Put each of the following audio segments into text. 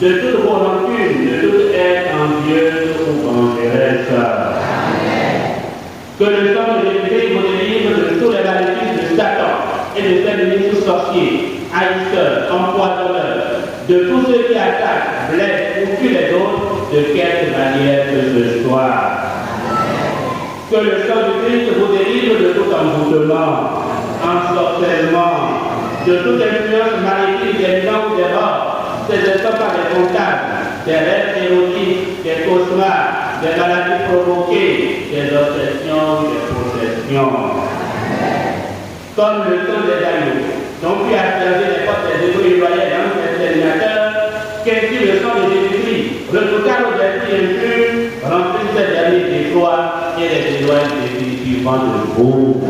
de toute rancune, de toute haine envieuse ou vengeresse. Que le sang de Jésus vous délivre de tous les maléfices de Satan et de ses ministres sorciers, haïsseurs, empoisonneurs, de tous ceux qui attaquent, blessent ou tuent les autres, de quelque manière que ce soit. Que le sang de Christ vous délivre de tout envoûtement, ensorcellement, de toute influence maléfique des vents ou des morts, s'exerçant par des contacts, des rêves érotiques, des cauchemars, des maladies provoquées, des obsessions, des possessions. Comme le sang des agneaux, dont puis asperger les portes des éboulis loyaux dans l'exterminateur, qu'ainsi le sang de Jésus-Christ, retournant aux esprits impurs, remplit ces derniers d'effroi et les éloigne définitivement de vous.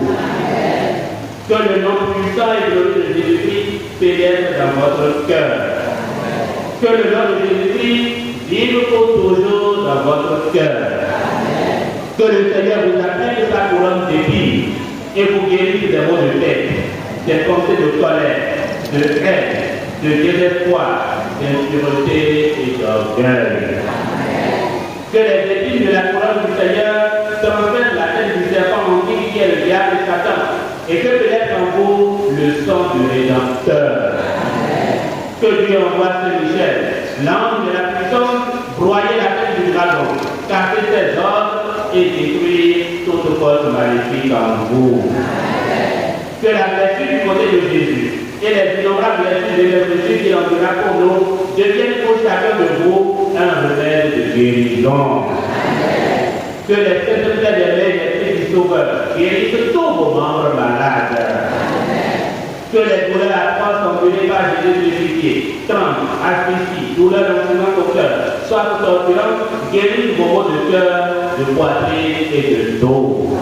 Que le nom puissant et glorieux de Jésus-Christ pénètre dans votre cœur. Que le nom de Jésus-Christ vive pour toujours dans votre cœur. Que le Seigneur vous applique de sa couronne d'épines et vous guérisse des maux de tête, des pensées de colère, de haine, de désespoir, d'impureté et d'orgueil. Que les épines de la couronne du Seigneur transmettent la tête du serpent antique qui est le diable et Satan, et que pénètre en vous le sang du Rédempteur. Que Dieu envoie Saint-Michel, l'ange de la puissance, broyer la tête du dragon, casser ses ordres et détruire toute force maléfique en vous. Que la vertu du côté de Jésus et les innombrables vertus de l'Esprit qui endurera pour nous deviennent pour chacun de vous un remède de guérison. Que les saintes des esprits du Sauveur guérissent tous vos membres malades. Que les douleurs atroces engendrées par Jésus crucifié, trembles, asphyxie, douleurs d'enfouissement au cœur, soient torturantes, guérissent vos maux de cœur, de poitrine et de dos.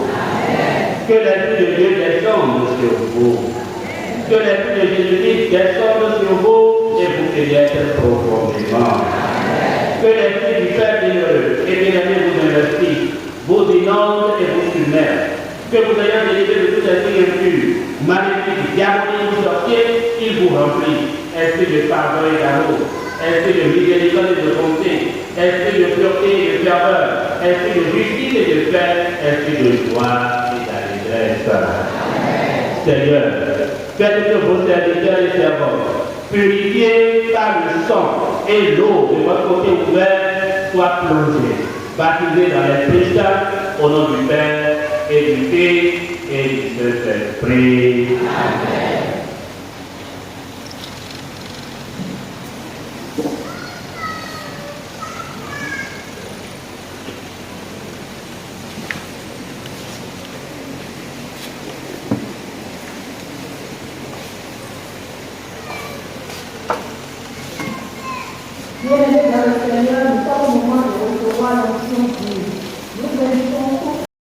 Que l'Esprit de Dieu descende sur vous. Que l'Esprit de Jésus-Christ descende sur vous et vous pénètre profondément. Que l'Esprit du Père généreux et bien-aimé vous investisse, vous inonde et vous submerge. Que vous ayez délivré de tout esprit impur, maléfique, diabolique ou sorcier, il vous remplit. Esprit de pardon et d'amour, esprit de miséricorde et de bonté, esprit de pureté et de ferveur, esprit de justice et de paix, esprit de joie et d'allégresse. Seigneur, faites que vos serviteurs et servants, purifiés par le sang et l'eau de votre côté ouvert, soient plongés, baptisés dans l'Esprit Saint, au nom du Père et du Fils et du Saint-Esprit. Amen. Bien-aimés dans le Seigneur, nous sommes au moment de recevoir l'onction divine. Nous invitons